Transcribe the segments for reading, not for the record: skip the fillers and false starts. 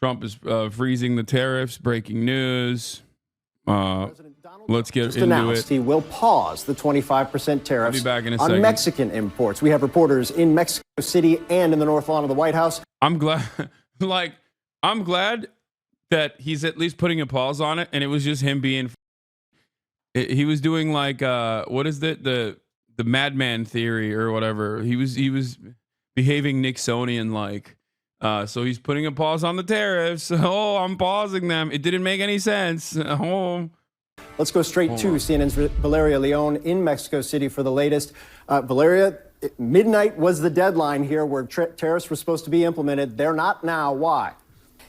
Trump is freezing the tariffs. Breaking news. Let's get just into announced it. He will pause the 25% tariffs I'll be back in a on second. Mexican imports. We have reporters in Mexico City and in the North Lawn of the White House. I'm glad, I'm glad that he's at least putting a pause on it, and it was just him being. He was doing like what is it, the madman theory or whatever. He was behaving Nixonian like. So he's putting a pause on the tariffs. Oh, I'm pausing them. It didn't make any sense. Oh. Let's go straight to CNN's Valeria Leon in Mexico City for the latest. Valeria, midnight was the deadline here where tariffs were supposed to be implemented. They're not now. Why?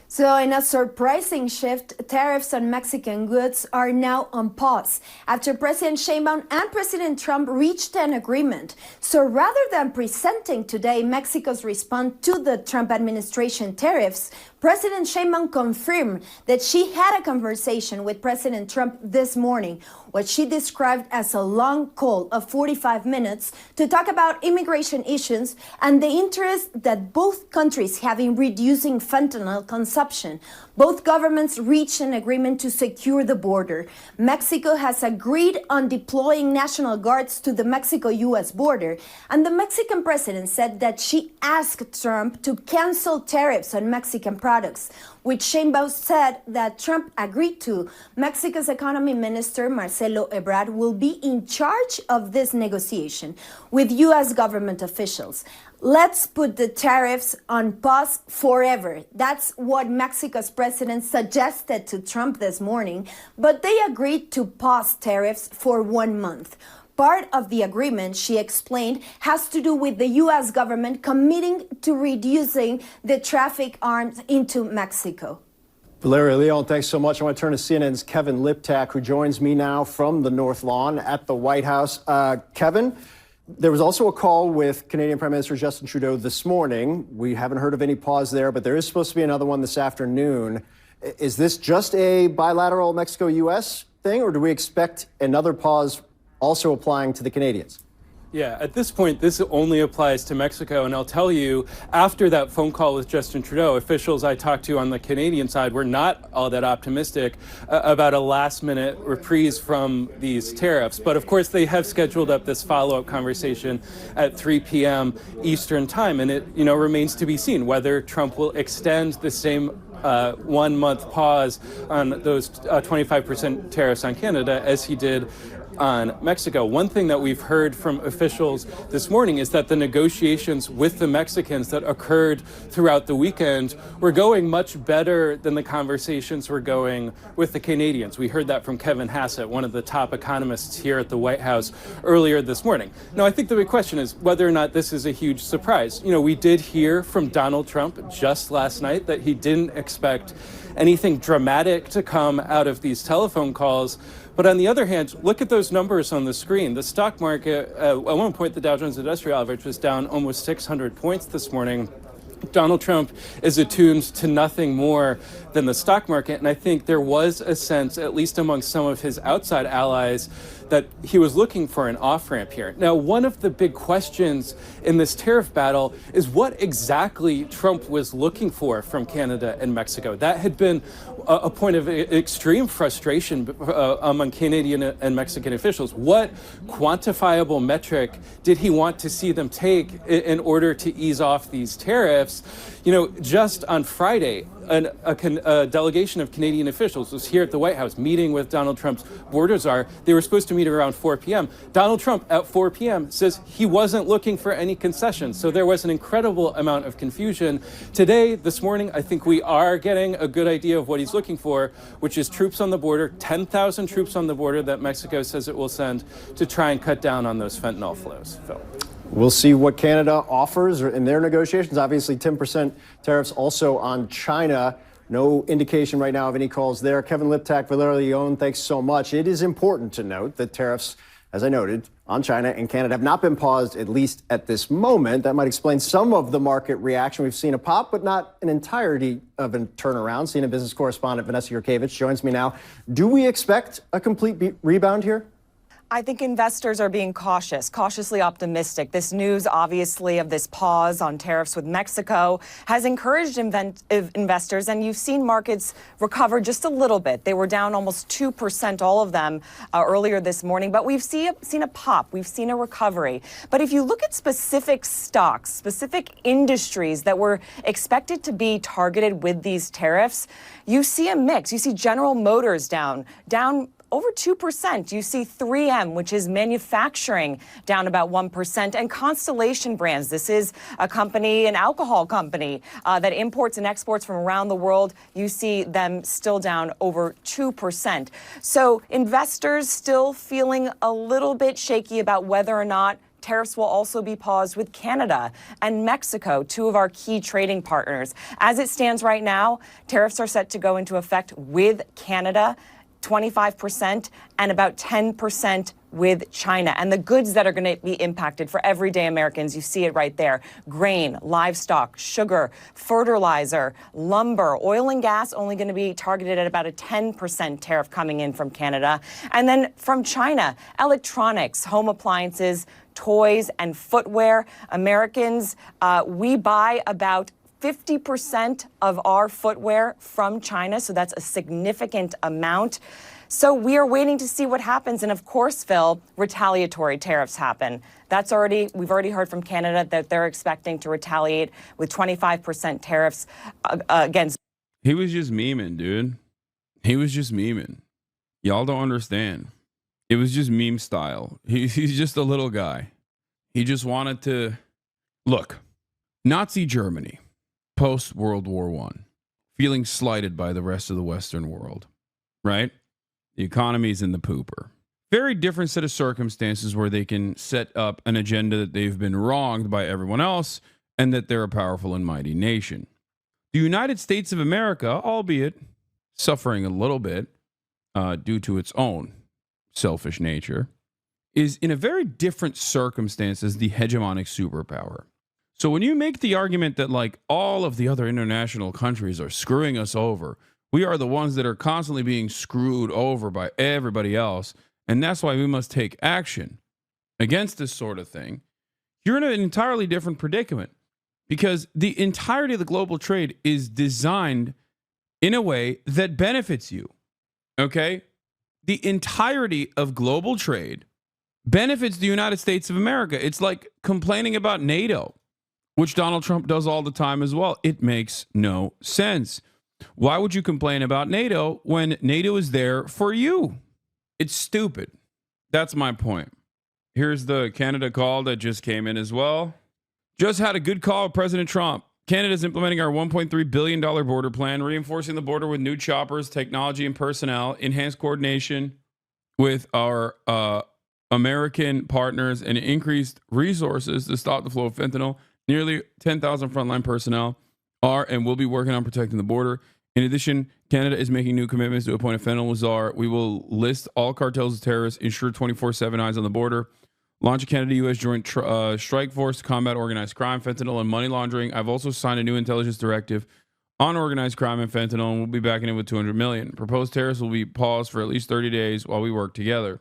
So in a surprising shift, tariffs on Mexican goods are now on pause after President Sheinbaum and President Trump reached an agreement. So rather than presenting today Mexico's response to the Trump administration tariffs, President Sheinbaum confirmed that she had a conversation with President Trump this morning, what she described as a long call of 45 minutes to talk about immigration issues and the interest that both countries have in reducing fentanyl consumption. Both governments reached an agreement to secure the border. Mexico has agreed on deploying National Guards to the Mexico-U.S. border, and the Mexican president said that she asked Trump to cancel tariffs on Mexican products, which Sheinbaum said that Trump agreed to. Mexico's economy minister, Marcelo Ebrard, will be in charge of this negotiation with U.S. government officials. Let's put the tariffs on pause forever. That's what Mexico's president suggested to Trump this morning, but they agreed to pause tariffs for 1 month. Part of the agreement, she explained, has to do with the U.S. government committing to reducing the traffic arms into Mexico. Valeria Leon, thanks so much. I want to turn to CNN's Kevin Liptak, who joins me now from the North Lawn at the White House. Kevin, there was also a call with Canadian Prime Minister Justin Trudeau this morning. We haven't heard of any pause there, but there is supposed to be another one this afternoon. Is this just a bilateral Mexico-U.S. thing, or do we expect another pause also applying to the Canadians? Yeah, at this point, this only applies to Mexico. And I'll tell you, after that phone call with Justin Trudeau, officials I talked to on the Canadian side were not all that optimistic about a last-minute reprise from these tariffs. But of course, they have scheduled up this follow-up conversation at 3 p.m. Eastern time. And it remains to be seen whether Trump will extend the same 1 month pause on those 25% tariffs on Canada as he did on Mexico. One thing that we've heard from officials this morning is that the negotiations with the Mexicans that occurred throughout the weekend were going much better than the conversations were going with the Canadians. We heard that from Kevin Hasan, one of the top economists here at the White House earlier this morning. Now, I think the big question is whether or not this is a huge surprise. We did hear from Donald Trump just last night that he didn't expect anything dramatic to come out of these telephone calls. But on the other hand, look at those numbers on the screen. The stock market, at one point, the Dow Jones Industrial Average was down almost 600 points this morning. Donald Trump is attuned to nothing more than the stock market. And I think there was a sense, at least among some of his outside allies, that he was looking for an off-ramp here. Now, one of the big questions in this tariff battle is what exactly Trump was looking for from Canada and Mexico. That had been a point of extreme frustration among Canadian and Mexican officials. What quantifiable metric did he want to see them take in order to ease off these tariffs? Just on Friday, a delegation of Canadian officials was here at the White House meeting with Donald Trump's border czar. They were supposed to meet around 4 p.m. Donald Trump at 4 p.m. says he wasn't looking for any concessions. So there was an incredible amount of confusion. Today, this morning, I think we are getting a good idea of what he's looking for, which is troops on the border, 10,000 troops on the border that Mexico says it will send to try and cut down on those fentanyl flows. Phil. We'll see what Canada offers in their negotiations. Obviously, 10% tariffs also on China. No indication right now of any calls there. Kevin Liptak, Valeria Leon, thanks so much. It is important to note that tariffs, as I noted, on China and Canada have not been paused, at least at this moment. That might explain some of the market reaction. We've seen a pop, but not an entirety of a turnaround. CNN business correspondent Vanessa Yurkevich joins me now. Do we expect a complete rebound here? I think investors are being cautiously optimistic. This news, obviously, of this pause on tariffs with Mexico has encouraged investors, and you've seen markets recover just a little bit. They were down almost 2%, all of them, earlier this morning, but we've seen a pop. We've seen a recovery. But if you look at specific stocks, specific industries that were expected to be targeted with these tariffs, you see a mix. You see General Motors down over 2%. You see 3M, which is manufacturing, down about 1%, and Constellation Brands. This is a company, an alcohol company that imports and exports from around the world. You see them still down over 2%. So investors still feeling a little bit shaky about whether or not tariffs will also be paused with Canada and Mexico, two of our key trading partners. As it stands right now, tariffs are set to go into effect with Canada, 25%, and about 10% with China. And the goods that are going to be impacted for everyday Americans, you see it right there: grain, livestock, sugar, fertilizer, lumber, oil and gas, only going to be targeted at about a 10% tariff coming in from Canada. And then from China, electronics, home appliances, toys, and footwear. Americans, we buy about 50% of our footwear from China, so that's a significant amount. So we are waiting to see what happens. And of course, Phil, retaliatory tariffs happen. We've already heard from Canada that they're expecting to retaliate with 25% tariffs against. He was just memeing, dude. He was just memeing. Y'all don't understand. It was just meme style. He's just a little guy. He just wanted to look. Nazi Germany, post World War I, feeling slighted by the rest of the Western world, right? The economy's in the pooper. Very different set of circumstances where they can set up an agenda that they've been wronged by everyone else and that they're a powerful and mighty nation. The United States of America, albeit suffering a little bit due to its own selfish nature, is in a very different circumstance as the hegemonic superpower. So when you make the argument that like all of the other international countries are screwing us over, we are the ones that are constantly being screwed over by everybody else, and that's why we must take action against this sort of thing, you're in an entirely different predicament, because the entirety of the global trade is designed in a way that benefits you. Okay? The entirety of global trade benefits the United States of America. It's like complaining about NATO, which Donald Trump does all the time as well. It makes no sense. Why would you complain about NATO when NATO is there for you? It's stupid. That's my point. Here's the Canada call that just came in as well. Just had a good call with President Trump. Canada's implementing our $1.3 billion border plan, reinforcing the border with new choppers, technology, and personnel, enhanced coordination with our American partners, and increased resources to stop the flow of fentanyl. Nearly 10,000 frontline personnel are and will be working on protecting the border. In addition, Canada is making new commitments to appoint a fentanyl czar. We will list all cartels as terrorists, ensure 24/7 eyes on the border, launch a Canada-U.S. joint strike force to combat organized crime, fentanyl, and money laundering. I've also signed a new intelligence directive on organized crime and fentanyl, and we'll be backing it with $200 million. Proposed tariffs will be paused for at least 30 days while we work together.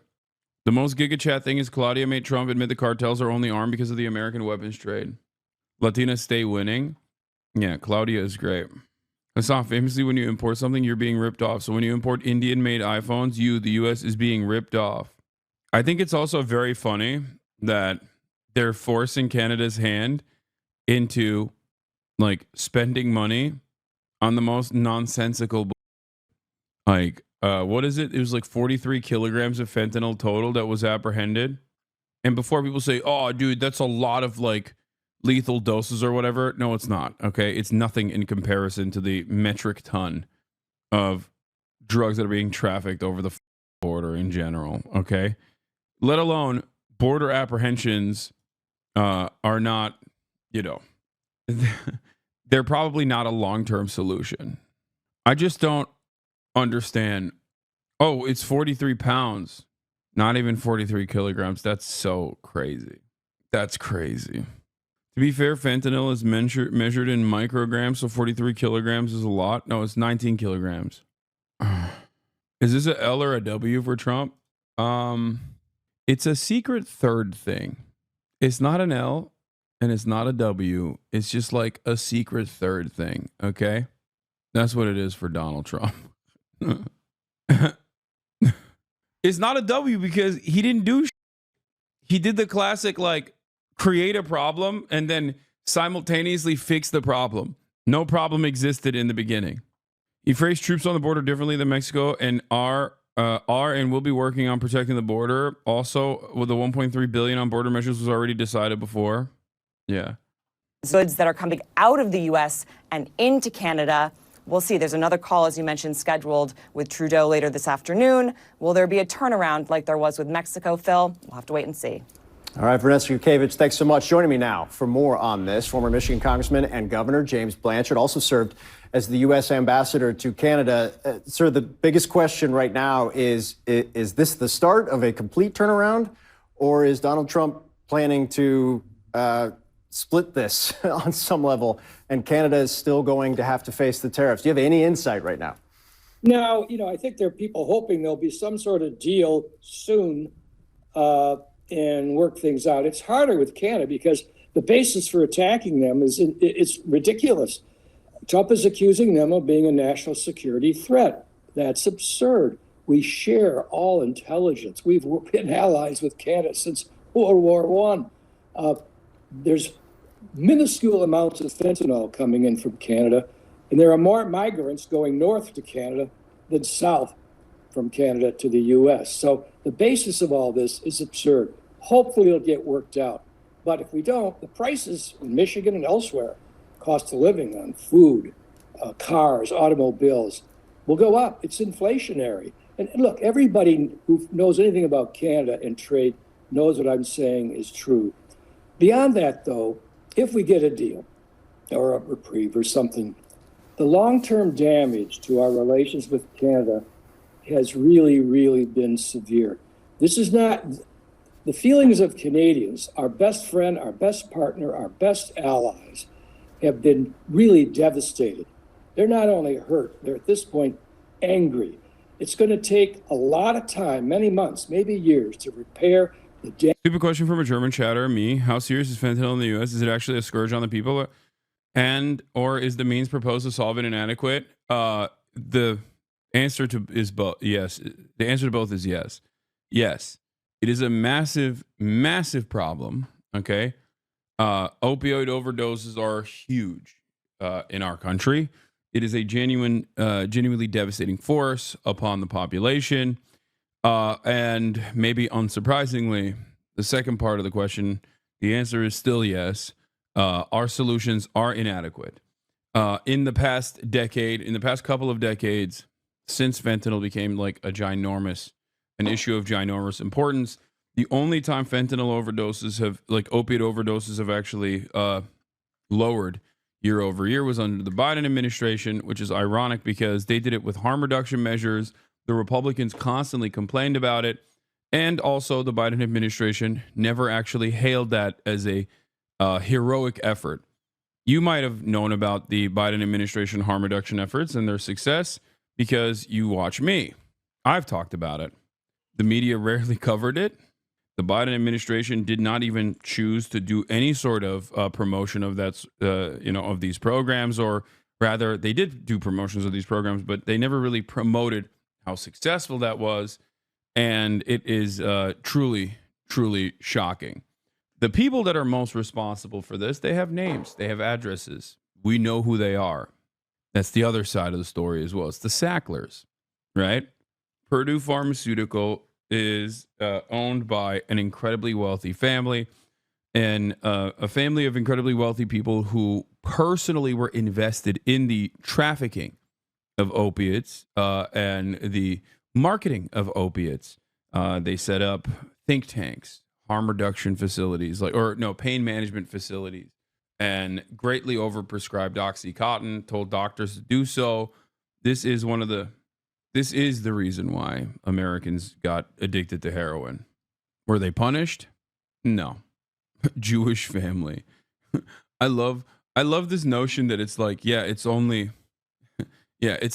The most giga chat thing is Claudia made Trump admit the cartels are only armed because of the American weapons trade. Latinas stay winning. Yeah, Claudia is great. Hasan, famously, when you import something, you're being ripped off. So when you import Indian-made iPhones, the U.S., is being ripped off. I think it's also very funny that they're forcing Canada's hand into like spending money on the most nonsensical. Like, what is it? It was like 43 kilograms of fentanyl total that was apprehended. And before people say, oh, dude, that's a lot of like lethal doses or whatever. No, it's not. Okay. It's nothing in comparison to the metric ton of drugs that are being trafficked over the border in general. Okay. Let alone border apprehensions are not, they're probably not a long-term solution. I just don't understand. Oh, it's 43 pounds, not even 43 kilograms. That's so crazy. That's crazy. To be fair, fentanyl is measured in micrograms, so 43 kilograms is a lot. No, it's 19 kilograms. Is this a L or a W for Trump? It's a secret third thing. It's not an L and it's not a W. It's just like a secret third thing. Okay. That's what it is for Donald Trump. It's not a W because he didn't do. He did the classic, like, create a problem and then simultaneously fix the problem. No problem existed in the beginning. He phrased troops on the border differently than Mexico and are and will be working on protecting the border. Also, with the 1.3 billion on border measures was already decided before. Yeah. Goods that are coming out of the U.S. and into Canada. We'll see. There's another call, as you mentioned, scheduled with Trudeau later this afternoon. Will there be a turnaround like there was with Mexico, Phil? We'll have to wait and see. All right, Vanessa Yukevich, thanks so much. Joining me now for more on this, former Michigan Congressman and Governor James Blanchard also served as the U.S. ambassador to Canada. Sir, the biggest question right now is this the start of a complete turnaround, or is Donald Trump planning to split this on some level, and Canada is still going to have to face the tariffs? Do you have any insight right now? No, I think there are people hoping there'll be some sort of deal soon and work things out. It's harder with Canada because the basis for attacking them it's ridiculous. Trump is accusing them of being a national security threat. That's absurd. We share all intelligence. We've been allies with Canada since World War I. There's minuscule amounts of fentanyl coming in from Canada, and there are more migrants going north to Canada than south from Canada to the U.S. So the basis of all this is absurd. Hopefully it'll get worked out. But if we don't, the prices in Michigan and elsewhere, cost of living on food, cars, automobiles, will go up. It's inflationary. And look, everybody who knows anything about Canada and trade knows what I'm saying is true. Beyond that, though, if we get a deal or a reprieve or something, the long-term damage to our relations with Canada has really, really been severe. This is not the feelings of Canadians, our best friend, our best partner, our best allies, have been really devastated. They're not only hurt, they're at this point angry. It's going to take a lot of time, many months, maybe years, to repair the damage. Stupid question from a German chatter, me. How serious is fentanyl in the U.S.? Is it actually a scourge on the people? And or is the means proposed to solve it inadequate? The answer to is both. Yes. The answer to both is yes. Yes. It is a massive, massive problem. Okay. Opioid overdoses are huge in our country. It is a genuinely devastating force upon the population. And maybe unsurprisingly, the second part of the question, the answer is still yes. Our solutions are inadequate. In the past couple of decades, since fentanyl became like an issue of ginormous importance, the only time fentanyl overdoses opiate overdoses have actually lowered year over year was under the Biden administration, which is ironic because they did it with harm reduction measures. The Republicans constantly complained about it. And also the Biden administration never actually hailed that as a heroic effort. You might have known about the Biden administration harm reduction efforts and their success because you watch me. I've talked about it. The media rarely covered it. The Biden administration did not even choose to do any sort of promotion of of these programs, or rather, they did do promotions of these programs, but they never really promoted how successful that was. And it is truly, truly shocking. The people that are most responsible for this, they have names, they have addresses. We know who they are. That's the other side of the story as well. It's the Sacklers, right? Purdue Pharmaceutical is owned by an incredibly wealthy family, and a family of incredibly wealthy people who personally were invested in the trafficking of opiates and the marketing of opiates. They set up think tanks, harm reduction facilities, pain management facilities, and greatly overprescribed OxyContin, told doctors to do so. This is the reason why Americans got addicted to heroin. Were they punished? No. Jewish family. I love this notion that it's like, it's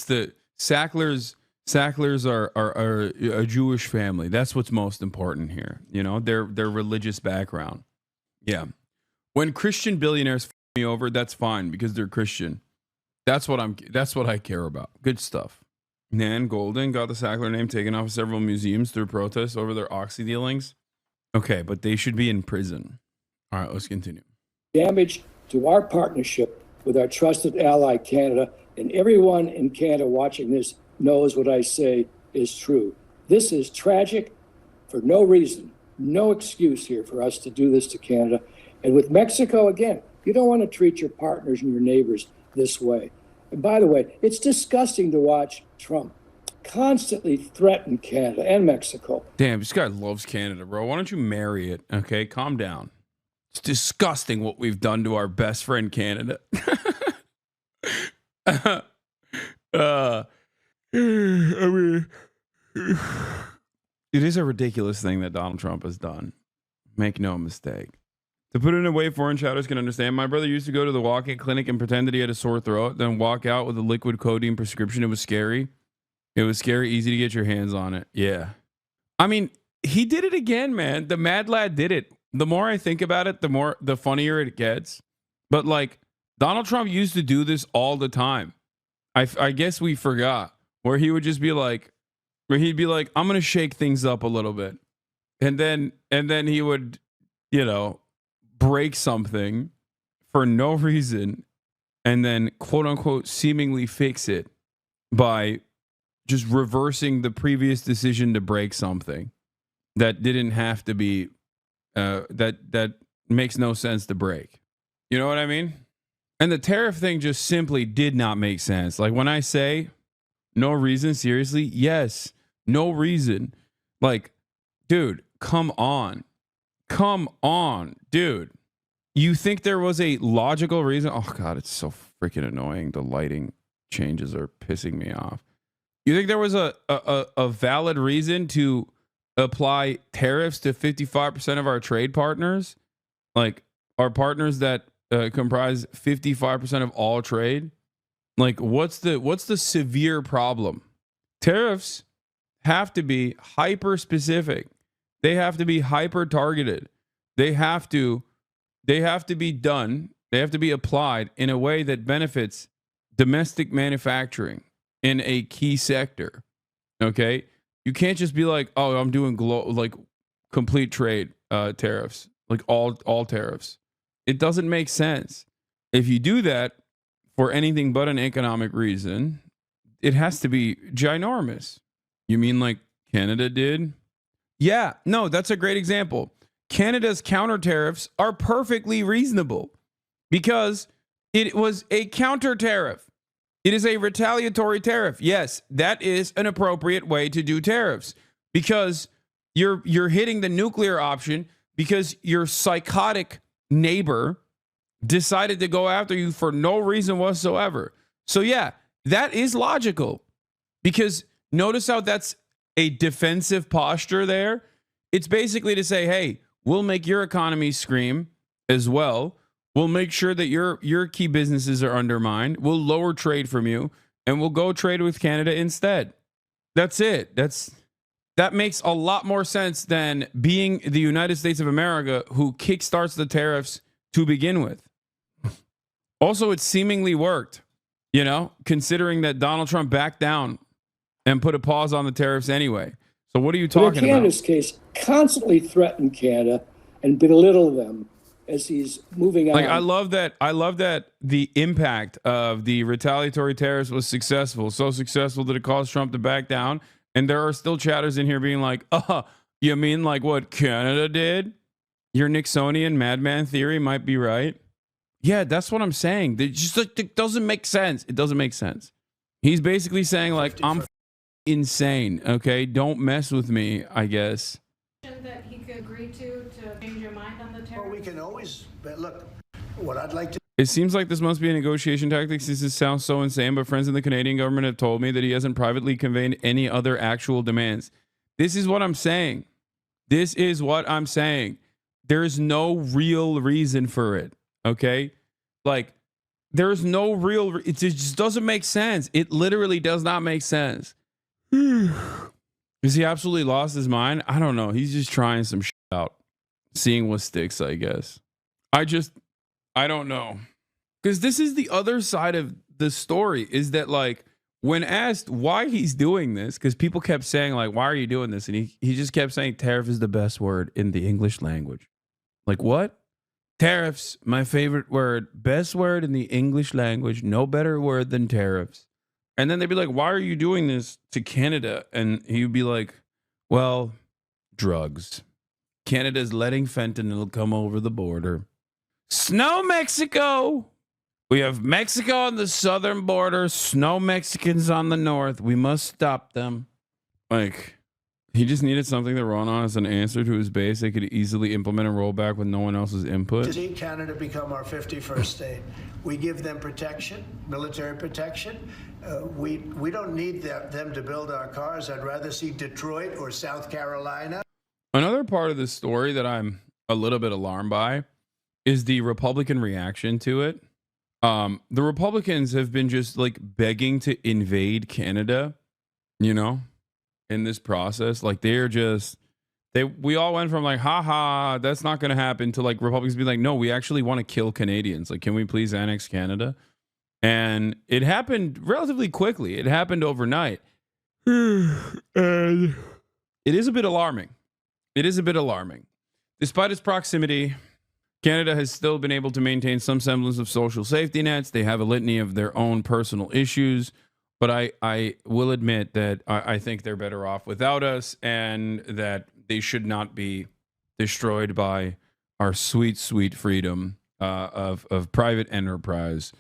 the Sacklers Sacklers are a Jewish family. That's what's most important here. You know, their religious background. Yeah. When Christian billionaires f me over, that's fine because they're Christian. That's what I care about. Good stuff. Nan Golden got the Sackler name taken off of several museums through protests over their oxy dealings. Okay, but they should be in prison. All right, let's continue. Damage to our partnership with our trusted ally, Canada, and everyone in Canada watching this knows what I say is true. This is tragic for no reason, no excuse here for us to do this to Canada. And with Mexico, again, you don't want to treat your partners and your neighbors this way. And by the way, it's disgusting to watch Trump constantly threaten Canada and Mexico. Damn, this guy loves Canada, bro. Why don't you marry it? Okay, calm down. It's disgusting what we've done to our best friend Canada. I mean, it is a ridiculous thing that Donald Trump has done. Make no mistake. To put it in a way foreign chatters can understand, my brother used to go to the walk-in clinic and pretend that he had a sore throat, then walk out with a liquid codeine prescription. It was scary. It was scary, easy to get your hands on it. Yeah. I mean, he did it again, man. The mad lad did it. The more I think about it, the funnier it gets. But like, Donald Trump used to do this all the time. I guess we forgot, where he would just be like, I'm going to shake things up a little bit. And then he would, you know, break something for no reason and then quote unquote seemingly fix it by just reversing the previous decision to break something that didn't have to be that makes no sense to break. You know what I mean? And the tariff thing just simply did not make sense. Like when I say no reason, seriously, yes, no reason. Like, dude, come on, dude. You think there was a logical reason? Oh God, it's so freaking annoying. The lighting changes are pissing me off. You think there was a valid reason to apply tariffs to 55% of our trade partners? Like our partners that comprise 55% of all trade? Like what's the severe problem? Tariffs have to be hyper specific. They have to be hyper targeted. They have to be done. They have to be applied in a way that benefits domestic manufacturing in a key sector. Okay? You can't just be like, "Oh, I'm doing complete trade tariffs, like all tariffs." It doesn't make sense. If you do that for anything but an economic reason, it has to be ginormous. You mean like Canada did? Yeah, no, that's a great example. Canada's counter tariffs are perfectly reasonable because it was a counter tariff. It is a retaliatory tariff. Yes, that is an appropriate way to do tariffs because you're hitting the nuclear option because your psychotic neighbor decided to go after you for no reason whatsoever. So yeah, that is logical because notice how that's a defensive posture there. It's basically to say, hey, we'll make your economy scream as well. We'll make sure that your key businesses are undermined. We'll lower trade from you and we'll go trade with Canada instead. That's it. That makes a lot more sense than being the United States of America who kickstarts the tariffs to begin with. Also, it seemingly worked, you know, considering that Donald Trump backed down and put a pause on the tariffs anyway. So what are you talking about? In Canada's case, constantly threaten Canada and belittle them as he's moving on. Like I love that the impact of the retaliatory tariffs was successful. So successful that it caused Trump to back down. And there are still chatters in here being like, you mean like what Canada did? Your Nixonian madman theory might be right. Yeah, that's what I'm saying. It doesn't make sense. It doesn't make sense. He's basically saying like, I'm insane. Okay, don't mess with me, I guess. That he could agree to change your mind on the tariff? Well, we can always, but look, what I'd like to. It seems like this must be a negotiation tactic. This sounds so insane, but friends in the Canadian government have told me that he hasn't privately conveyed any other actual demands. This is what I'm saying. This is what I'm saying. There's no real reason for it. Okay? Like, there's no real, it just doesn't make sense. It literally does not make sense. Is he absolutely lost his mind? I don't know. He's just trying some shit out, seeing what sticks, I guess. I don't know. Because this is the other side of the story, is that, like, when asked why he's doing this, because people kept saying, like, why are you doing this? And he just kept saying tariff is the best word in the English language. Like, what? Tariffs, my favorite word. Best word in the English language. No better word than tariffs. And then they'd be like, why are you doing this to Canada? And he'd be like, well, drugs. Canada's letting fentanyl come over the border. Snow Mexico. We have Mexico on the southern border, snow Mexicans on the north. We must stop them. Like, he just needed something to run on as an answer to his base they could easily implement and roll back with no one else's input. To see Canada become our 51st state. We give them protection, military protection. We don't need them to build our cars. I'd rather see Detroit or South Carolina. Another part of this story that I'm a little bit alarmed by is the Republican reaction to it. The Republicans have been just like begging to invade Canada, you know, in this process. Like we all went from like, haha, that's not going to happen, to like Republicans be like, no, we actually want to kill Canadians. Like, can we please annex Canada? And it happened relatively quickly. It happened overnight. And it is a bit alarming. Despite its proximity, Canada has still been able to maintain some semblance of social safety nets. They have a litany of their own personal issues, but I will admit that I think they're better off without us, and that they should not be destroyed by our sweet, sweet freedom of private enterprise.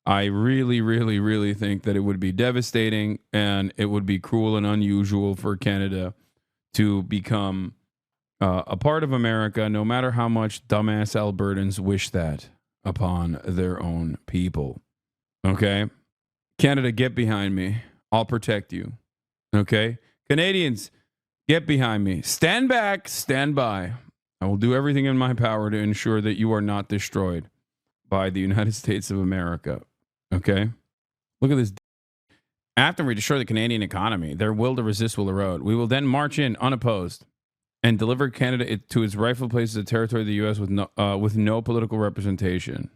I really, really, really think that it would be devastating, and it would be cruel and unusual for Canada to become a part of America, no matter how much dumbass Albertans wish that upon their own people. Okay? Canada, get behind me. I'll protect you. Okay? Canadians, get behind me. Stand back, stand by. I will do everything in my power to ensure that you are not destroyed by the United States of America. Okay? Look at this. After we destroy the Canadian economy, their will to resist will erode. We will then march in unopposed and deliver Canada to its rightful place as a territory of the U.S. with no political representation.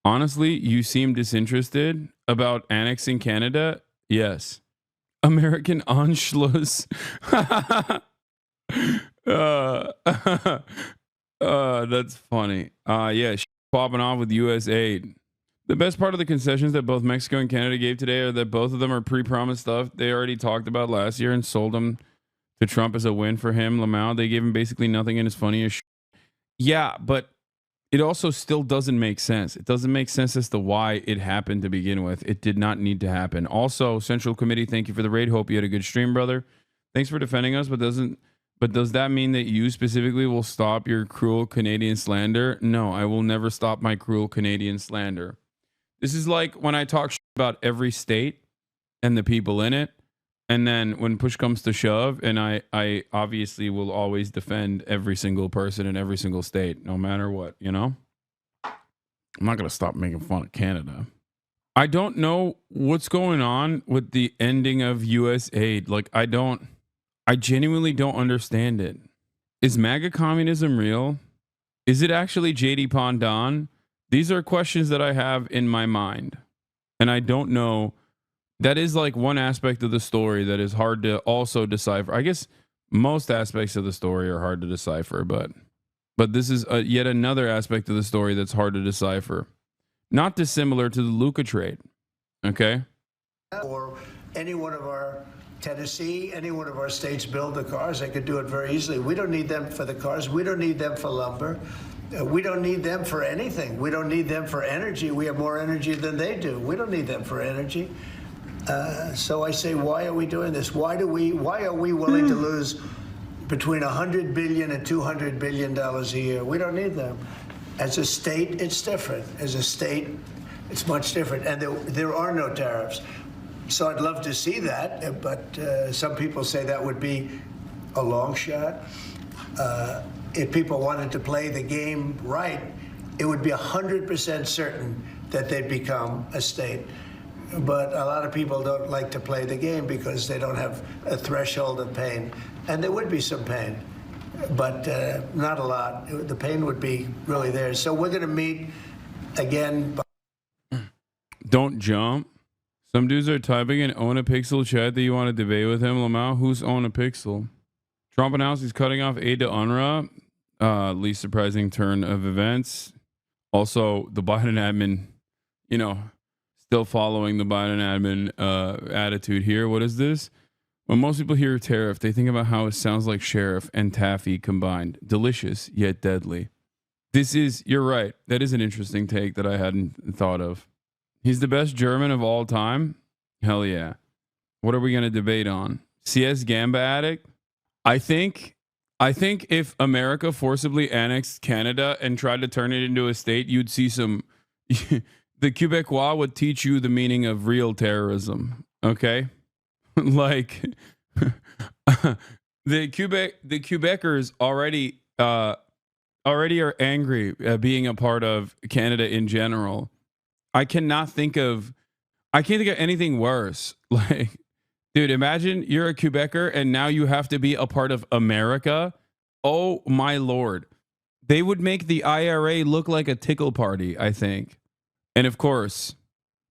Honestly, you seem disinterested about annexing Canada? Yes. American Anschluss. That's funny. Yeah, popping off with U.S. aid. The best part of the concessions that both Mexico and Canada gave today are that both of them are pre-promised stuff they already talked about last year and sold them to Trump as a win for him. Lamau, they gave him basically nothing, and it's funny as shit. Yeah, but it also still doesn't make sense. It doesn't make sense as to why it happened to begin with. It did not need to happen. Also, Central Committee, thank you for the raid. Hope you had a good stream, brother. Thanks for defending us, but does that mean that you specifically will stop your cruel Canadian slander? No, I will never stop my cruel Canadian slander. This is like when I talk about every state and the people in it, and then when push comes to shove, and I obviously will always defend every single person in every single state, no matter what, you know? I'm not going to stop making fun of Canada. I don't know what's going on with the ending of U.S. aid. Like, I genuinely don't understand it. Is MAGA communism real? Is it actually J.D. Pondon? These are questions that I have in my mind, and I don't know. That is like one aspect of the story that is hard to also decipher. I guess most aspects of the story are hard to decipher, but this is yet another aspect of the story that's hard to decipher. Not dissimilar to the Luca trade. Okay? Or any one of our Tennessee, any one of our states build the cars. They could do it very easily. We don't need them for the cars. We don't need them for lumber. We don't need them for anything. We don't need them for energy. We have more energy than they do. We don't need them for energy. So I say, why are we doing this? Why are we willing to lose between $100 billion and $200 billion a year? We don't need them. As a state, it's different. As a state, it's much different. And there are no tariffs. So I'd love to see that, but some people say that would be a long shot. If people wanted to play the game right, it would be 100% certain that they'd become a state. but a lot of people don't like to play the game because they don't have a threshold of pain. And there would be some pain, but not a lot. The pain would be really there. So we're going to meet again. Don't jump. Some dudes are typing in own a pixel chat that you want to debate with him. Lamau, who's own a pixel? Trump announced he's cutting off aid to UNRWA. Least surprising turn of events. Also, the Biden admin, still following the Biden admin attitude here. What is this? When most people hear tariff, they think about how it sounds like sheriff and taffy combined. Delicious, yet deadly. You're right. That is an interesting take that I hadn't thought of. He's the best German of all time? Hell yeah. What are we going to debate on? CS Gamba addict? I think if America forcibly annexed Canada and tried to turn it into a state, you'd see some... the Quebecois would teach you the meaning of real terrorism. Okay? Like... the Quebecers already are angry at being a part of Canada in general. I can't think of anything worse. Like, dude, imagine you're a Quebecer and now you have to be a part of America. Oh my Lord. They would make the IRA look like a tickle party, I think. And of course,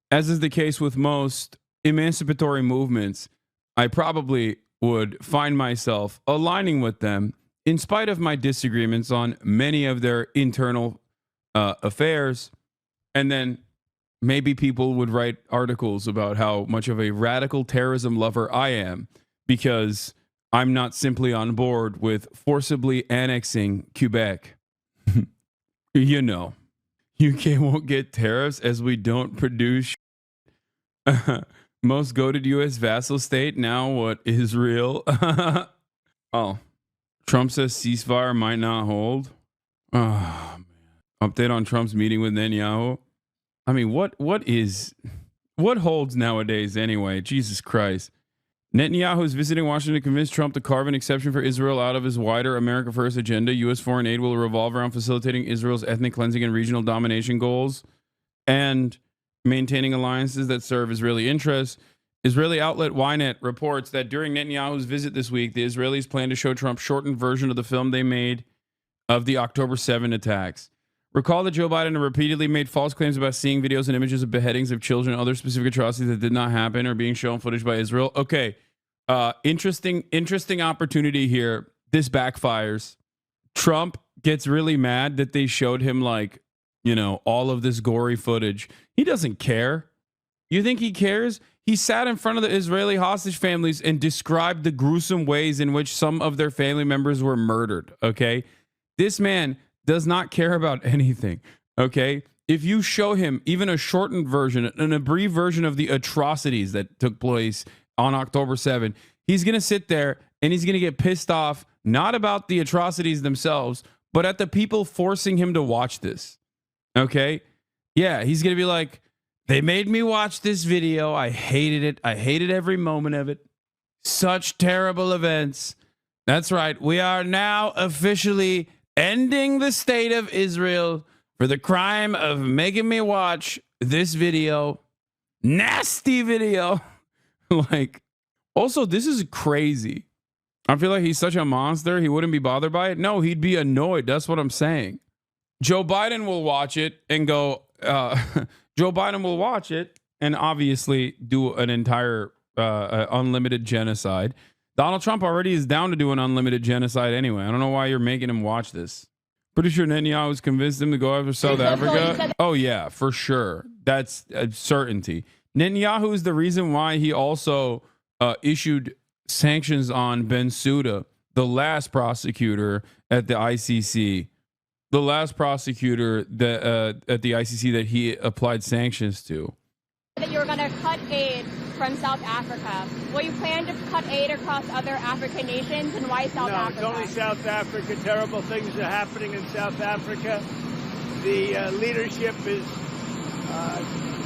as is the case with most emancipatory movements, I probably would find myself aligning with them in spite of my disagreements on many of their internal affairs. And then maybe people would write articles about how much of a radical terrorism lover I am because I'm not simply on board with forcibly annexing Quebec. UK won't get tariffs as we don't produce. Most goated U.S. vassal state. Now what, Israel? Oh, Trump says ceasefire might not hold. Oh, man. Update on Trump's meeting with Netanyahu. I mean, what holds nowadays anyway? Jesus Christ. Netanyahu is visiting Washington to convince Trump to carve an exception for Israel out of his wider America First agenda. U.S. foreign aid will revolve around facilitating Israel's ethnic cleansing and regional domination goals and maintaining alliances that serve Israeli interests. Israeli outlet Ynet reports that during Netanyahu's visit this week, the Israelis plan to show Trump shortened version of the film they made of the October 7 attacks. Recall that Joe Biden repeatedly made false claims about seeing videos and images of beheadings of children and other specific atrocities that did not happen or being shown footage by Israel. Okay, interesting opportunity here. This backfires. Trump gets really mad that they showed him all of this gory footage. He doesn't care. You think he cares? He sat in front of the Israeli hostage families and described the gruesome ways in which some of their family members were murdered. Okay, this man does not care about anything. Okay, if you show him even a shortened version, an abbreviated version of the atrocities that took place on October 7, he's going to sit there and he's going to get pissed off, not about the atrocities themselves, but at the people forcing him to watch this. Okay, yeah, he's going to be like, they made me watch this video. I hated it. I hated every moment of it. Such terrible events. That's right. We are now officially ending the state of Israel for the crime of making me watch this video. Nasty video. Also, this is crazy. I feel like he's such a monster. He wouldn't be bothered by it. No, he'd be annoyed. That's what I'm saying. Joe Biden will watch it and go, Joe Biden will watch it and obviously do an entire unlimited genocide. Donald Trump already is down to do an unlimited genocide anyway. I don't know why you're making him watch this. Pretty sure Netanyahu's convinced him to go after South Africa. Oh, yeah, for sure. That's a certainty. Netanyahu is the reason why he also issued sanctions on Bensouda, the last prosecutor at the ICC. The last prosecutor that, at the ICC that he applied sanctions to. That you were going to cut aid from South Africa. Will you plan to cut aid across other African nations, and why South Africa? No, it's only South Africa. Terrible things are happening in South Africa. The leadership is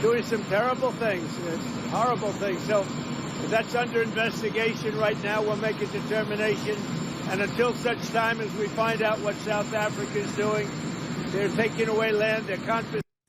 doing some terrible things, horrible things. So that's under investigation right now. We'll make a determination. And until such time as we find out what South Africa is doing, they're taking away land, they're confiscating.